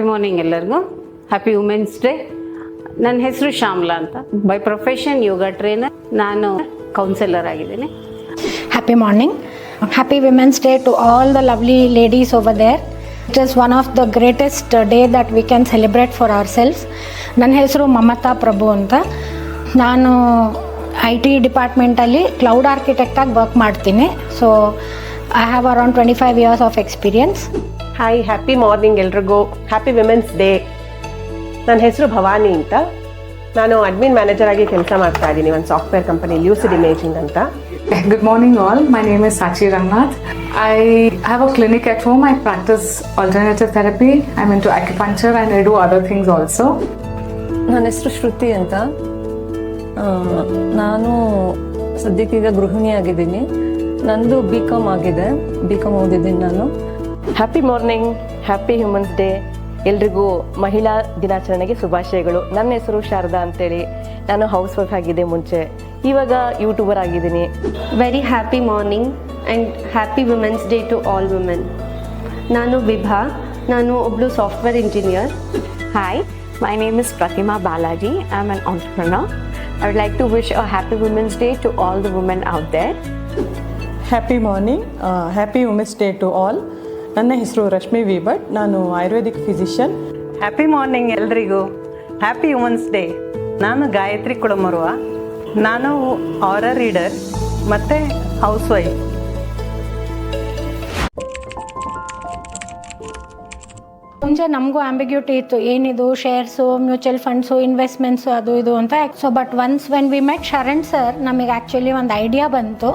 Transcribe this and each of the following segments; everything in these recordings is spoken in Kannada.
ಹ್ಯಾಪಿ ಮಾರ್ನಿಂಗ್ ಎಲ್ಲರಿಗೂ. Happy women's day. ನನ್ನ ಹೆಸರು ಶ್ಯಾಮ್ಲಾ ಅಂತ. By profession yoga trainer. ನಾನು ಕೌನ್ಸಿಲರ್ ಆಗಿದ್ದೀನಿ. Happy morning. Happy Women's Day to all the lovely ladies over there. It is one of the greatest day that we can celebrate for ourselves. ನನ್ನ ಹೆಸರು ಮಮತಾ ಪ್ರಭು ಅಂತ. ನಾನು IT ಡಿಪಾರ್ಟ್ಮೆಂಟಲ್ಲಿ ಕ್ಲೌಡ್ ಆರ್ಕಿಟೆಕ್ಟಾಗಿ ವರ್ಕ್ ಮಾಡ್ತೀನಿ. So I have around 25 years of experience. Hi, happy morning ಎಲ್ರಿಗೂ. Happy women's day. ನನ್ನ ಹೆಸರು ಭವಾನಿ ಅಂತ. ನಾನು ಅಡ್ಮಿನ್ ಮ್ಯಾನೇಜರ್ ಆಗಿ ಕೆಲಸ ಮಾಡ್ತಾ ಇದ್ದೀನಿ ಒಂದು ಸಾಫ್ಟ್ವೇರ್ ಕಂಪನಿ ಲ್ಯೂಸಿಡ್ ಇಮೇಜಿಂಗ್ ಅಂತ. Good morning all. My name is Sachi Rangnath. I have a clinic at home. I practice alternative therapy. I'm into acupuncture and I do other things also. ನನ್ನ ಹೆಸರು ಶ್ರುತಿ ಅಂತ. ನಾನು ಸದ್ಯಕ್ಕೀಗ ಗೃಹಿಣಿಯಾಗಿದ್ದೀನಿ. ನಂದು BCom ಆಗಿದೆ. BCom ಓದಿದ್ದೀನಿ ನಾನು. Happy morning, happy humans day. ಎಲ್ರಿಗೂ ಮಹಿಳಾ ದಿನಾಚರಣೆಗೆ ಶುಭಾಶಯಗಳು. ನನ್ನ ಹೆಸರು ಶಾರದಾ ಅಂತೇಳಿ. ನಾನು ಹೌಸ್ ವೈಫ್ ಆಗಿದ್ದೆ ಮುಂಚೆ, ಇವಾಗ ಯೂಟ್ಯೂಬರ್ ಆಗಿದ್ದೀನಿ. Very happy morning and happy women's day to all women. ನಾನು ವಿಭಾ. ನಾನು ಒಬ್ಬಳು software engineer. Hi, my name is Pratima Balaji. I'm an entrepreneur. I would like to wish a happy Women's Day to all the women out there. Happy morning, happy women's day to all. ನನ್ನ ಹೆಸರು ರಶ್ಮಿ ವಿ ಭಟ್. ನಾನು ಆಯುರ್ವೇದಿಕ್ ಫಿಸಿಷಿಯನ್. ಹ್ಯಾಪಿ ಮಾರ್ನಿಂಗ್ ಎಲ್ರಿಗೂ. Happy women's day. ನಾನು ಗಾಯತ್ರಿ ಕುಳಮರುವ. ನಾನು ಆರರ್ ರೀಡರ್ ಮತ್ತು ಹೌಸ್ ವೈಫ್. ಮುಂಚೆ ನಮಗೂ ಆಂಬಿಗ್ಯೂಟಿ ಇತ್ತು, ಏನಿದು ಶೇರ್ಸು, ಮ್ಯೂಚುವಲ್ ಫಂಡ್ಸು, ಇನ್ವೆಸ್ಟ್ಮೆಂಟ್ಸು, ಅದು ಇದು ಅಂತ. So but once when we met Sharan sir, ನಮಗೆ ಆ್ಯಕ್ಚುಲಿ ಒಂದು ಐಡಿಯಾ ಬಂತು.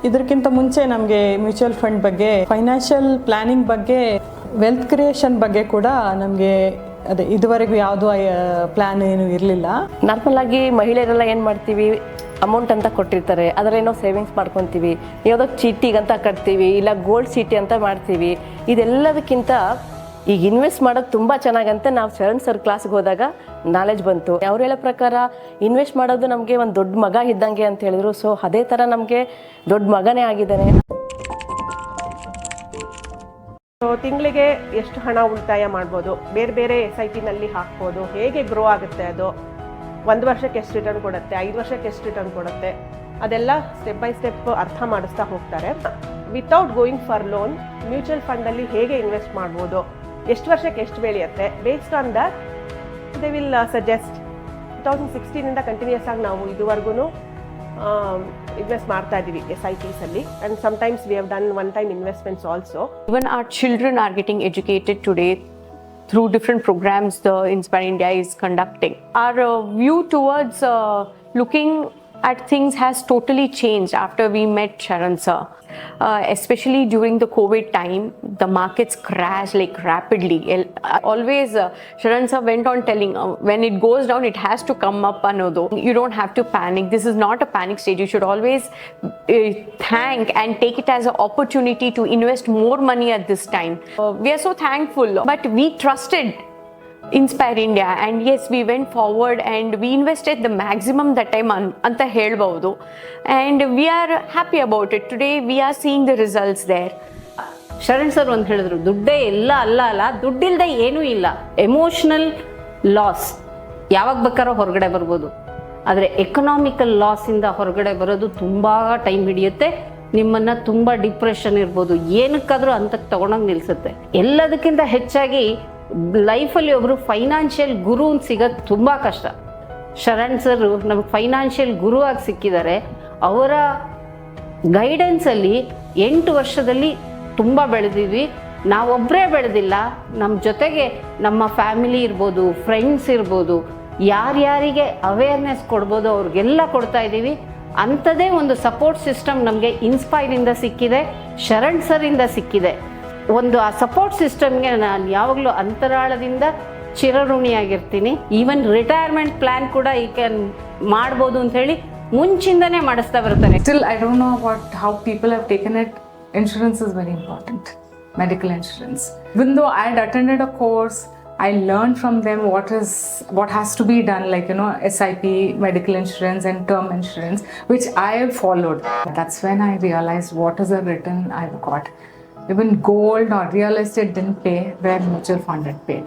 ಇದಕ್ಕಿಂತ ಮುಂಚೆ ನಮಗೆ ಮ್ಯೂಚುವಲ್ ಫಂಡ್ ಬಗ್ಗೆ, ಫೈನಾನ್ಷಿಯಲ್ ಪ್ಲ್ಯಾನಿಂಗ್ ಬಗ್ಗೆ, ವೆಲ್ತ್ ಕ್ರಿಯೇಷನ್ ಬಗ್ಗೆ ಕೂಡ ನಮಗೆ ಇದುವರೆಗೂ ಯಾವುದೂ ಪ್ಲ್ಯಾನ್ ಏನು ಇರಲಿಲ್ಲ. ನಾರ್ಮಲ್ ಆಗಿ ಮಹಿಳೆಯರೆಲ್ಲ ಏನು ಮಾಡ್ತೀವಿ, ಅಮೌಂಟ್ ಅಂತ ಕೊಟ್ಟಿರ್ತಾರೆ, ಅದರೇನೋ ಸೇವಿಂಗ್ಸ್ ಮಾಡ್ಕೊತೀವಿ, ಯಾವುದೋ ಚೀಟಿಗಂತ ಕಟ್ತೀವಿ, ಇಲ್ಲ ಗೋಲ್ಡ್ ಚೀಟಿ ಅಂತ ಮಾಡ್ತೀವಿ. ಇದೆಲ್ಲದಕ್ಕಿಂತ ಈಗ ಇನ್ವೆಸ್ಟ್ ಮಾಡೋದು ತುಂಬ ಚೆನ್ನಾಗಂತ ನಾವು ಶರಣ್ ಸರ್ ಕ್ಲಾಸ್ಗೆ ಹೋದಾಗ ನಾಲೆಜ್ ಬಂತು. ಅವ್ರು ಹೇಳೋ ಪ್ರಕಾರ ಇನ್ವೆಸ್ಟ್ ಮಾಡೋದು ನಮಗೆ ಒಂದು ದೊಡ್ಡ ಮಗ ಇದ್ದಂಗೆ ಅಂತ ಹೇಳಿದ್ರು. ಸೊ ಅದೇ ಥರ ನಮಗೆ ದೊಡ್ಡ ಮಗನೇ ಆಗಿದ್ದಾನೆ. ತಿಂಗಳಿಗೆ ಎಷ್ಟು ಹಣ ಉಳಿತಾಯ ಮಾಡ್ಬೋದು, ಬೇರೆ ಬೇರೆ SIP-ನಲ್ಲಿ ಹಾಕ್ಬೋದು, ಹೇಗೆ ಗ್ರೋ ಆಗುತ್ತೆ ಅದು, 1 ವರ್ಷಕ್ಕೆ ಎಷ್ಟು ರಿಟರ್ನ್ ಕೊಡುತ್ತೆ, 5 ವರ್ಷಕ್ಕೆ ಎಷ್ಟು ರಿಟರ್ನ್ ಕೊಡುತ್ತೆ, ಅದೆಲ್ಲ ಸ್ಟೆಪ್ ಬೈ ಸ್ಟೆಪ್ ಅರ್ಥ ಮಾಡಿಸ್ತಾ ಹೋಗ್ತಾರೆ. Without going for loan mutual ಫಂಡಲ್ಲಿ ಹೇಗೆ ಇನ್ವೆಸ್ಟ್ ಮಾಡ್ಬೋದು, ಎಷ್ಟು ವರ್ಷಕ್ಕೆ ಎಷ್ಟು ಬೆಳೆಯುತ್ತೆ, based on that they will suggest. 2016 continuous ಆಗಿ ನಾವು ಇದುವರೆಗೂ ಇನ್ವೆಸ್ಟ್ ಮಾಡ್ತಾ ಇದ್ದೀವಿ SIPs ಅಲ್ಲಿ. And sometimes we have done one time investments also. Even our children are getting educated today through different programs the Inspire India is conducting. Our view towards looking at things has totally changed after we met Sharan sir. Especially during the COVID time, the markets crashed like rapidly. Always Sharan sir went on telling when it goes down it has to come up another. You don't have to panic. This is not a panic stage. You should always thank and take it as an opportunity to invest more money at this time. We are so thankful, but we trusted Inspire India and yes, we went forward and we invested the maximum that time anta helbaudu, and we are happy about it. Today we are seeing the results there. Sharan sir ಒಂದು ಹೇಳಿದ್ರು, ದುಡ್ಡೇ ಎಲ್ಲ ಅಲ್ಲ, ದುಡ್ಡಿಲ್ದೆ ಏನೂ ಇಲ್ಲ. ಎಮೋಷನಲ್ ಲಾಸ್ ಯಾವಾಗ ಬೇಕಾದ್ರೂ ಹೊರಗಡೆ ಬರ್ಬೋದು, ಆದರೆ ಎಕನಾಮಿಕಲ್ ಲಾಸಿಂದ ಹೊರಗಡೆ ಬರೋದು ತುಂಬ ಟೈಮ್ ಹಿಡಿಯುತ್ತೆ. ನಿಮ್ಮನ್ನು ತುಂಬ ಡಿಪ್ರೆಷನ್ ಇರ್ಬೋದು, ಏನಕ್ಕಾದರೂ ಅಂತಕ್ಕೆ ತಗೊಂಡೋಗಿ ನಿಲ್ಲಿಸುತ್ತೆ. ಎಲ್ಲದಕ್ಕಿಂತ ಹೆಚ್ಚಾಗಿ ಲೈಫಲ್ಲಿ ಒಬ್ಬರು ಫೈನಾನ್ಷಿಯಲ್ ಗುರು ಅಂತ ಸಿಗೋದು ತುಂಬ ಕಷ್ಟ. ಶರಣ್ ಸರ್ ನಮಗೆ ಫೈನಾನ್ಷಿಯಲ್ ಗುರು ಆಗಿ ಸಿಕ್ಕಿದ್ದಾರೆ. ಅವರ ಗೈಡೆನ್ಸಲ್ಲಿ 8 ವರ್ಷದಲ್ಲಿ ತುಂಬ ಬೆಳೆದಿದ್ವಿ. ನಾವೊಬ್ಬರೇ ಬೆಳೆದಿಲ್ಲ, ನಮ್ಮ ಜೊತೆಗೆ ನಮ್ಮ ಫ್ಯಾಮಿಲಿ ಇರ್ಬೋದು, ಫ್ರೆಂಡ್ಸ್ ಇರ್ಬೋದು, ಯಾರ್ಯಾರಿಗೆ ಅವೇರ್ನೆಸ್ ಕೊಡ್ಬೋದು ಅವ್ರಿಗೆಲ್ಲ ಕೊಡ್ತಾ ಇದ್ದೀವಿ. ಅಂಥದ್ದೇ ಒಂದು ಸಪೋರ್ಟ್ ಸಿಸ್ಟಮ್ ನಮಗೆ ಇನ್ಸ್ಪೈರಿಂದ ಸಿಕ್ಕಿದೆ, ಶರಣ್ ಸರಿಂದ ಸಿಕ್ಕಿದೆ. ಒಂದು ಆ ಸಪೋರ್ಟ್ ಸಿಸ್ಟಮ್ಗೆ ನಾನು ಯಾವಾಗಲೂ ಅಂತರಾಳದಿಂದ ಚಿರಋಣಿಯಾಗಿರ್ತೀನಿ. ಈವನ್ ರಿಟೈರ್ಮೆಂಟ್ ಪ್ಲ್ಯಾನ್ ಕೂಡ ಈಗ ಮಾಡ್ಬೋದು ಅಂತ ಹೇಳಿ ಮುಂಚಿಂದನೇ ಮಾಡಿಸ್ತಾ ಬರ್ತಾರೆ. Still, I don't know about how people have taken it. Insurance is very important, medical insurance. Even though I had attended a course, I learned from them what has to be done, like SIP, medical insurance and term insurance, which I have followed. That's when I realized what is the return I've got. Even gold or real estate didn't pay where mutual fund had paid.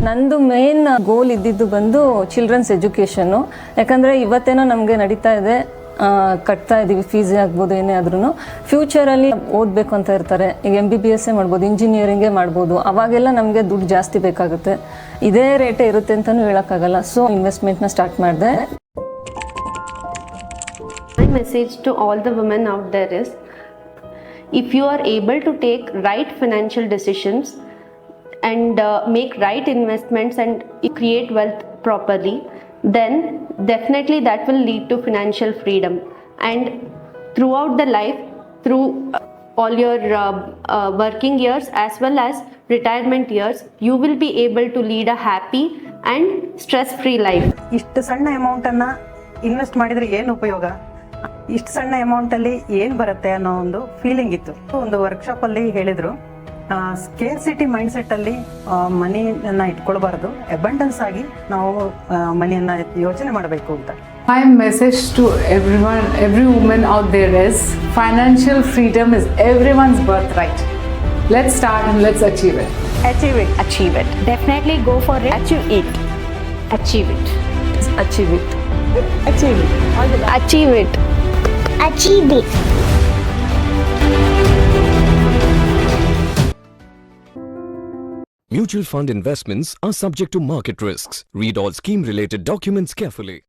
ನಂದು ಮೇನ್ ಗೋಲ್ ಇದ್ದಿದ್ದು ಬಂದು ಚಿಲ್ಡ್ರನ್ಸ್ ಎಜುಕೇಷನ್ನು. ಯಾಕಂದರೆ ಇವತ್ತೇನೋ ನಮಗೆ ನಡೀತಾ ಇದೆ, ಕಟ್ತಾ ಇದ್ದೀವಿ, ಫೀಸ್ ಆಗ್ಬೋದು ಏನೇ ಆದ್ರೂ ಫ್ಯೂಚರಲ್ಲಿ ಓದಬೇಕು ಅಂತ ಇರ್ತಾರೆ. ಈಗ MBBS ಮಾಡ್ಬೋದು, ಇಂಜಿನಿಯರಿಂಗೇ ಮಾಡ್ಬೋದು. ಅವಾಗೆಲ್ಲ ನಮಗೆ ದುಡ್ಡು ಜಾಸ್ತಿ ಬೇಕಾಗುತ್ತೆ. ಇದೇ ರೇಟೇ ಇರುತ್ತೆ ಅಂತಲೂ ಹೇಳೋಕ್ಕಾಗಲ್ಲ. ಸೊ ಇನ್ವೆಸ್ಟ್ಮೆಂಟ್ನ ಸ್ಟಾರ್ಟ್ ಮಾಡಿದೆ. My message to all the women out there is, if you are able to take right financial decisions and make right investments and create wealth properly, then definitely that will lead to financial freedom. And throughout the life, through all your working years as well as retirement years, you will be able to lead a happy and stress-free life. ಇಷ್ಟು ಸಣ್ಣ ಅಮೌಂಟನ್ನು ಇನ್ವೆಸ್ಟ್ ಮಾಡಿದರೆ ಏನು ಉಪಯೋಗ, ಇಷ್ಟು ಸಣ್ಣ ಅಮೌಂಟಲ್ಲಿ ಏನು ಬರುತ್ತೆ ಅನ್ನೋ ಒಂದು ಫೀಲಿಂಗ್ ಇತ್ತು. ಒಂದು ವರ್ಕ್ಶಾಪಲ್ಲಿ ಹೇಳಿದರು, ಸ್ಕೇರ್ಸಿಟಿ ಮೈಂಡ್ಸೆಟ್ಟಲ್ಲಿ ಮನಿಯನ್ನು ಇಟ್ಕೊಳ್ಬಾರ್ದು, ಅಬಂಡೆನ್ಸ್ ಆಗಿ ನಾವು ಮನಿಯನ್ನು ಯೋಚನೆ ಮಾಡಬೇಕು ಅಂತ. My message to everyone, every woman out there is, financial freedom is everyone's birthright. Let's start and let's achieve it. Achieve it. Achieve it. Definitely go for it. Achieve it. Achieve it. Achieve it. Achieve it. Achieve it. Achieve it. Mutual fund investments are subject to market risks. Read all scheme-related documents carefully.